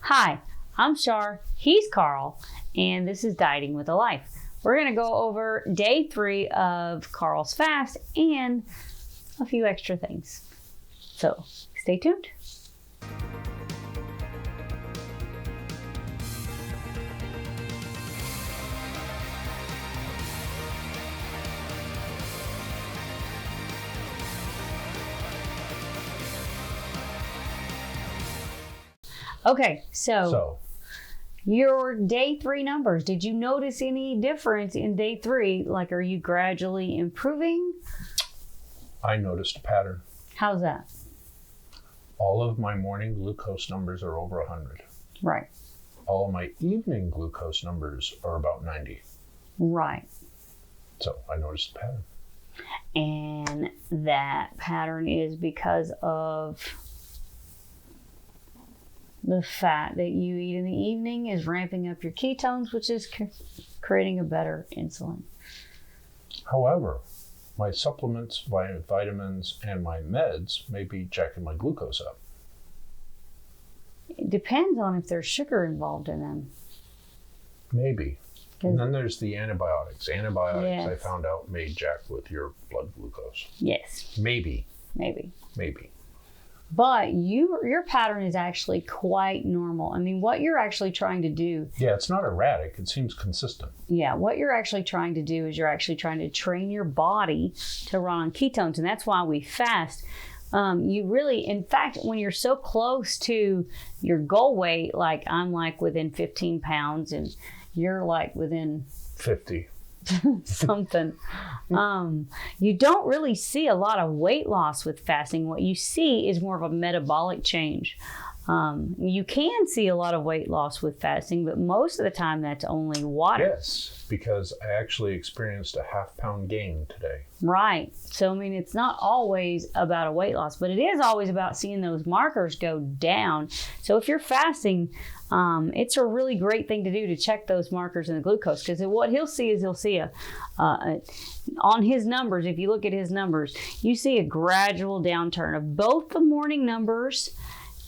Hi, I'm Shar, he's Carl, and this is Dieting with a Life. We're going to go over day 3 of Carl's fast and a few extra things. So, stay tuned. Okay, so your day 3 numbers, did you notice any difference in day 3? Like, are you gradually improving? I noticed a pattern. How's that? All of my morning glucose numbers are over 100. Right. All of my evening glucose numbers are about 90. Right. So I noticed a pattern. And that pattern is because of the fat that you eat in the evening is ramping up your ketones, which is creating a better insulin. However, my supplements, vitamins, and my meds may be jacking my glucose up. It depends on if there's sugar involved in them. Maybe. And then there's the antibiotics. Antibiotics, yes. I found out, may jack with your blood glucose. Yes. Maybe. But your pattern is actually quite normal. I mean, what you're actually trying to do... Yeah, it's not erratic. It seems consistent. Yeah, what you're actually trying to do is you're actually trying to train your body to run on ketones. And that's why we fast. You really, in fact, when you're so close to your goal weight, like I'm like within 15 pounds and you're like within 50. something. You don't really see a lot of weight loss with fasting. What you see is more of a metabolic change. You can see a lot of weight loss with fasting, but most of the time that's only water. Yes, because I actually experienced a half-pound gain today. Right. So, I mean, it's not always about a weight loss, but it is always about seeing those markers go down. So if you're fasting, it's a really great thing to do to check those markers in the glucose, because what he'll see is on his numbers, if you look at his numbers, you see a gradual downturn of both the morning numbers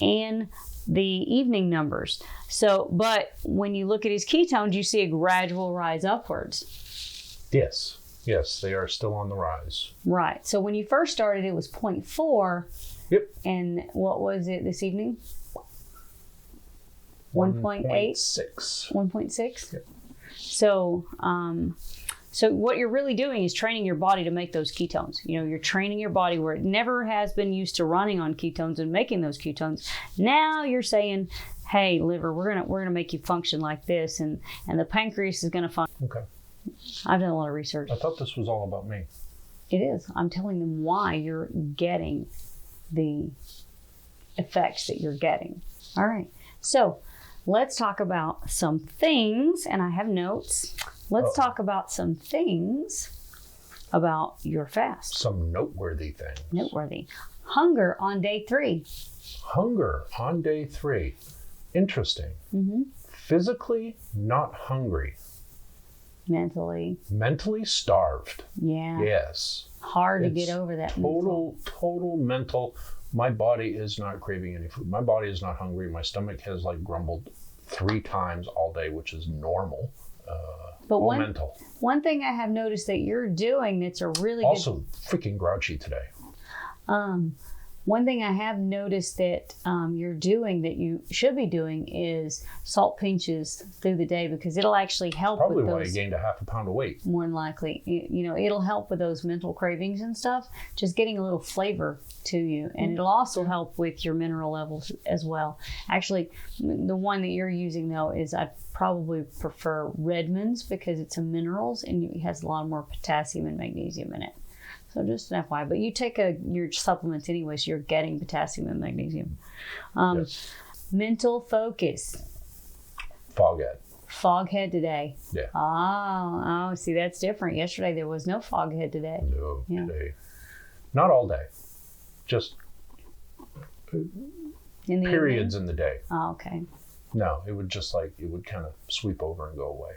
and the evening numbers. So, but when you look at his ketones, you see a gradual rise upwards. Yes, they are still on the rise. Right. So when you first started, it was 0.4. Yep. And what was it this evening? 1.8? 1.6? Yep. So what you're really doing is training your body to make those ketones. You know, you're training your body where it never has been used to running on ketones and making those ketones. Now you're saying, hey, liver, we're gonna make you function like this, and the pancreas is gonna function. Okay. I've done a lot of research. I thought this was all about me. It is. I'm telling them why you're getting the effects that you're getting. All right. So let's talk about some things, and I have notes. Let's talk about some things about your fast. Some noteworthy things. Noteworthy. Hunger on day 3. Hunger on day 3. Interesting. Mm-hmm. Physically not hungry. Mentally starved. Yeah. Yes. Hard to get over that. Total mental. My body is not craving any food. My body is not hungry. My stomach has like grumbled 3 times all day, which is normal. But mental. One thing I have noticed that you're doing that's a really also freaking grouchy today. One thing I have noticed that you're doing that you should be doing is salt pinches through the day, because it'll actually help. Probably with why those, you gained a half a pound of weight. More than likely. You know, it'll help with those mental cravings and stuff, just getting a little flavor to you. And it'll also help with your mineral levels as well. Actually, the one that you're using, though, is I probably prefer Redmond's, because it's a minerals and it has a lot more potassium and magnesium in it. So just an FYI, but you take your supplements anyway, so you're getting potassium and magnesium. Yes. Mental focus. Foghead today. Yeah. Oh, see, that's different. Yesterday there was no foghead today. No, today. Not all day. Just periods in the day. Oh, okay. No, it would just it would kind of sweep over and go away.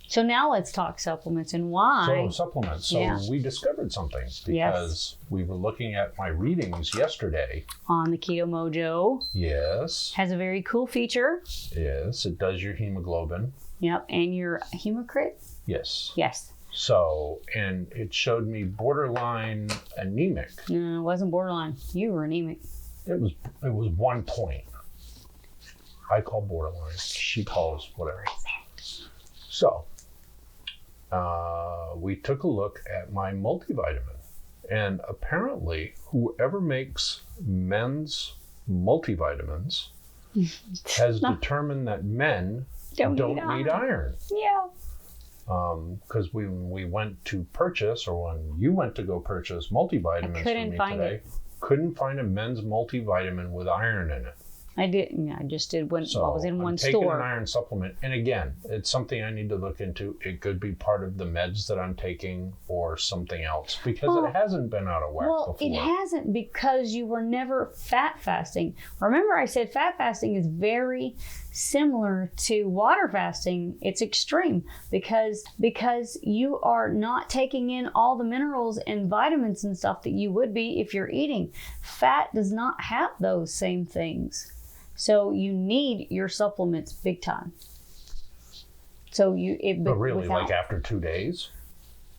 So now let's talk supplements and why. So supplements. So we discovered something because we were looking at my readings yesterday. On the Keto Mojo. Yes. Has a very cool feature. Yes, it does your hemoglobin. Yep, and your hematocrit. Yes. Yes. So, and it showed me borderline anemic. No, it wasn't borderline. You were anemic. It was 1 point. I call borderline. She calls whatever. So, we took a look at my multivitamin, and apparently whoever makes men's multivitamins has determined that men don't need iron. Yeah. Because we went to purchase, or when you went to go purchase multivitamins for me today, couldn't find a men's multivitamin with iron in it. I didn't. I just did when I was in one store. I'm taking an iron supplement, and again, it's something I need to look into. It could be part of the meds that I'm taking, or something else, because it hasn't been out of whack before. Well, it hasn't, because you were never fat fasting. Remember, I said fat fasting is very similar to water fasting. It's extreme because you are not taking in all the minerals and vitamins and stuff that you would be if you're eating. Fat does not have those same things. So you need your supplements big time. So but really, like after 2 days?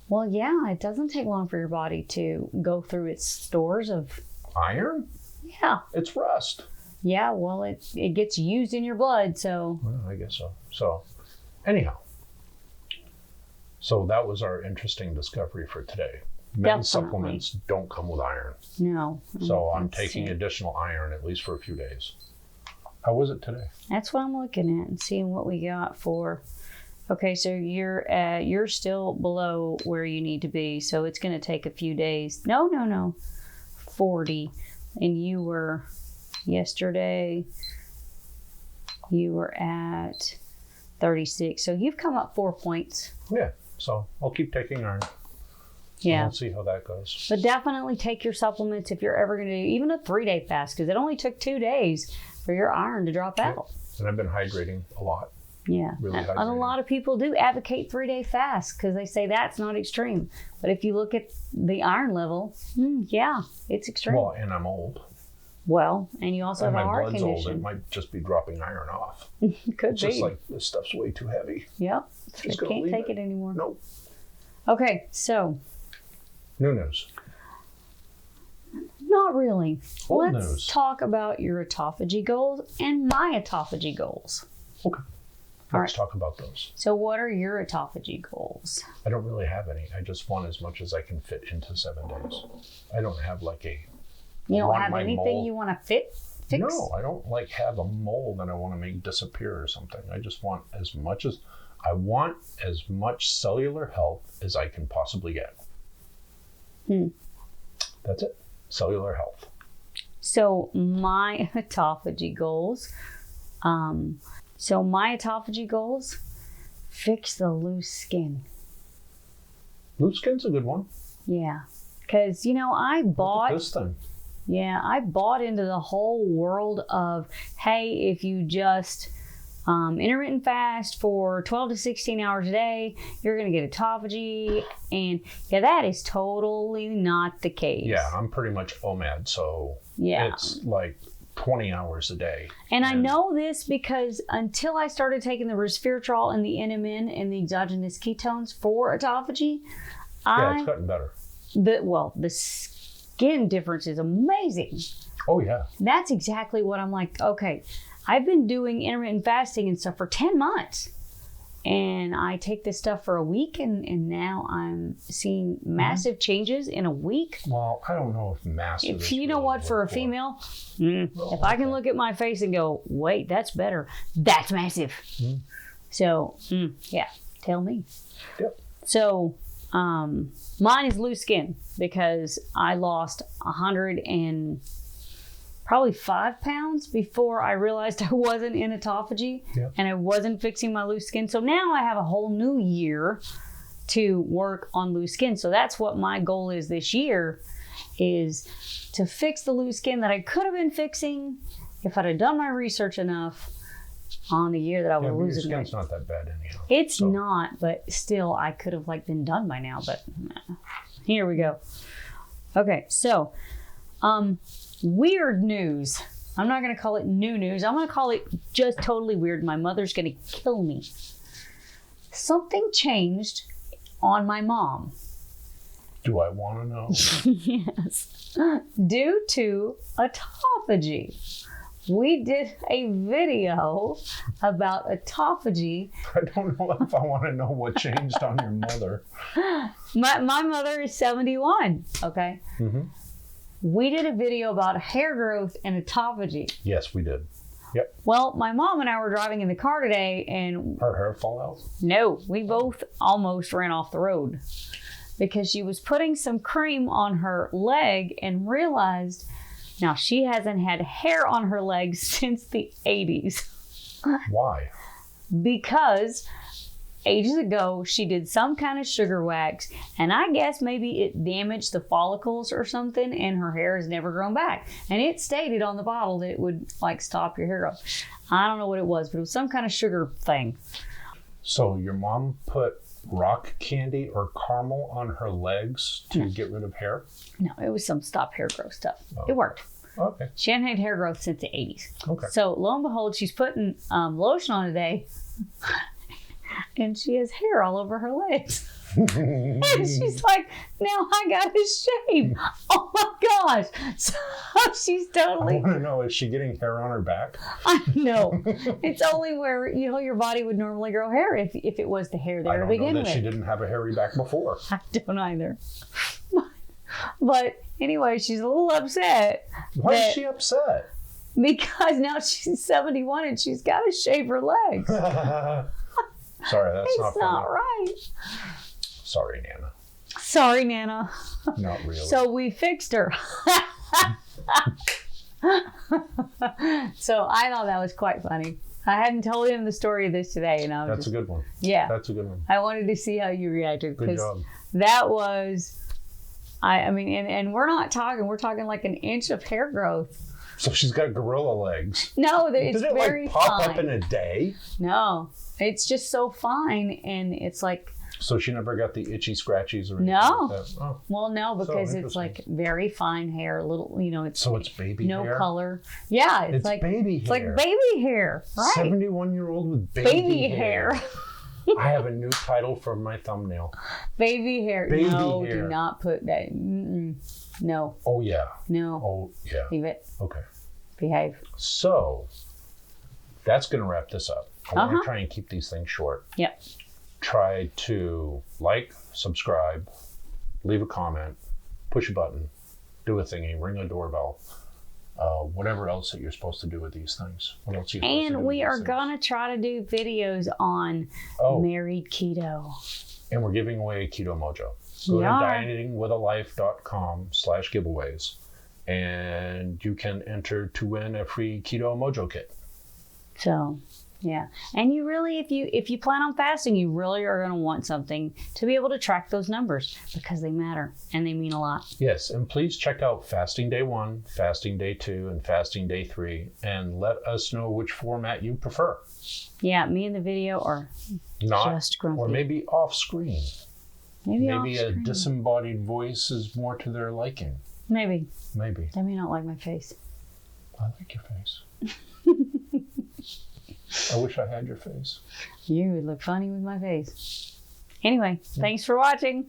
Well, yeah, it doesn't take long for your body to go through its stores of iron. Yeah, it's rust. Yeah, well, it gets used in your blood, so. Well, I guess so. So, anyhow, so that was our interesting discovery for today. Men's supplements don't come with iron. No. So I'm taking additional iron at least for a few days. How was it today? That's what I'm looking at and seeing what we got for. Okay, so you're still below where you need to be, so it's going to take a few days. No. 40, and you were yesterday. You were at 36, so you've come up 4 points. Yeah, so I'll keep taking iron. Yeah. We'll see how that goes. But definitely take your supplements if you're ever going to do even a 3-day fast, because it only took 2 days for your iron to drop out. And I've been hydrating a lot. Yeah. Really and a lot of people do advocate 3-day fasts because they say that's not extreme. But if you look at the iron level, yeah, it's extreme. Well, and I'm old. Well, and you also have a heart condition. My blood's old. It might just be dropping iron off. Could it's be. Just like this stuff's way too heavy. Yep. I can't take it anymore. Nope. Okay, so. New news. Not really. Old Let's news. talk about your autophagy goals and my autophagy goals. Okay. Let's talk about those. So what are your autophagy goals? I don't really have any. I just want as much as I can fit into 7 days. I don't have like a... You don't have anything you want to fix? No, I don't like have a mole that I want to make disappear or something. I just want as much cellular health as I can possibly get. That's it. Cellular health. So my autophagy goals, fix the loose skin. Loose skin's a good one. Yeah. Because, I bought... Look at this thing. Yeah, I bought into the whole world of, hey, if you just intermittent fast for 12 to 16 hours a day, you're going to get autophagy. And yeah, that is totally not the case. Yeah, I'm pretty much OMAD, so it's like 20 hours a day. And I know this because until I started taking the resveratrol and the NMN and the exogenous ketones for autophagy, it's gotten better. The skin difference is amazing. Oh, yeah. That's exactly what I'm like, okay, I've been doing intermittent fasting and stuff for 10 months. And I take this stuff for a week, and now I'm seeing massive changes in a week. Well, I don't know if massive is really what, for a female, if I can look at my face and go, wait, that's better, that's massive. So, yeah, tell me. Yep. So, mine is loose skin because I lost 105 pounds before I realized I wasn't in autophagy and I wasn't fixing my loose skin. So now I have a whole new year to work on loose skin. So that's what my goal is this year, is to fix the loose skin that I could have been fixing if I'd have done my research enough on the year that I was Your losing weight. skin's not that bad anyhow. It's not, but still, I could have like been done by now. But here we go. Okay, so weird news. I'm not going to call it new news. I'm going to call it just totally weird. My mother's going to kill me. Something changed on my mom. Do I want to know? Yes. Due to autophagy. We did a video about autophagy. I don't know if I want to know what changed on your mother. My mother is 71, okay? Mm-hmm. We did a video about hair growth and autophagy. Yes, we did. Yep. Well, my mom and I were driving in the car today and... Her hair fall out? No, we both almost ran off the road because she was putting some cream on her leg and realized, now she hasn't had hair on her legs since the 80s. Why? Because ages ago, she did some kind of sugar wax, and I guess maybe it damaged the follicles or something, and her hair has never grown back. And it stated on the bottle that it would like stop your hair growth. I don't know what it was, but it was some kind of sugar thing. So your mom put rock candy or caramel on her legs to get rid of hair? No, it was some stop hair growth stuff. Oh. It worked. Okay. She hadn't had hair growth since the 80s. Okay. So lo and behold, she's putting lotion on today. And she has hair all over her legs. And she's like, now I gotta shave. Oh my gosh. So she's I totally... want to know, is she getting hair on her back? I know. It's only where, you know, your body would normally grow hair if it was the hair there to I don't begin know that with. she didn't have a hairy back before. I don't either. But anyway, she's a little upset. Why is she upset? Because now she's 71 and she's got to shave her legs. Sorry, that's It's not funny. not right. Sorry, Nana. Sorry, Nana. Not really. So we fixed her. So I thought that was quite funny. I hadn't told him the story of this today, and I was That's a good one. Yeah. That's a good one. I wanted to see how you reacted. Good job. That was, I mean, and we're talking like an inch of hair growth. So she's got gorilla legs. No, it's Did it very like pop fine. up in a day? No, it's just so fine, and it's like, So she never got the itchy scratchies or anything No. like that? Oh. well, no, because it's interesting. like very fine hair, little, you know, it's So it's baby no hair? color. Yeah, it's like baby hair. it's like baby hair, right? 71-year-old with baby hair. I have a new title for my thumbnail. Baby hair. Baby No, hair. do not put that. Mm-mm. No, Oh, yeah. no. Oh, yeah. Leave it. Okay. Behave. So that's going to wrap this up. I want Uh-huh. to try and keep these things short. Yep. Try to like, subscribe, leave a comment, push a button, do a thingy, ring a doorbell, whatever else that you're supposed to do with these things. What else are you supposed to do And with we these are things? gonna try to do videos on Oh. married keto. And we're giving away a Keto Mojo. Go We to are. dietingwithalife.com/giveaways and you can enter to win a free Keto Mojo kit. So, yeah. And you really, if you plan on fasting, you really are going to want something to be able to track those numbers because they matter and they mean a lot. Yes, and please check out Fasting Day 1, Fasting Day 2, and Fasting Day 3 and let us know which format you prefer. Yeah, me in the video or Not, just grumpy. or maybe off screen. Maybe a off-screen. disembodied voice is more to their liking. Maybe. Maybe. They may not like my face. I like your face. I wish I had your face. You would look funny with my face. Anyway, thanks for watching.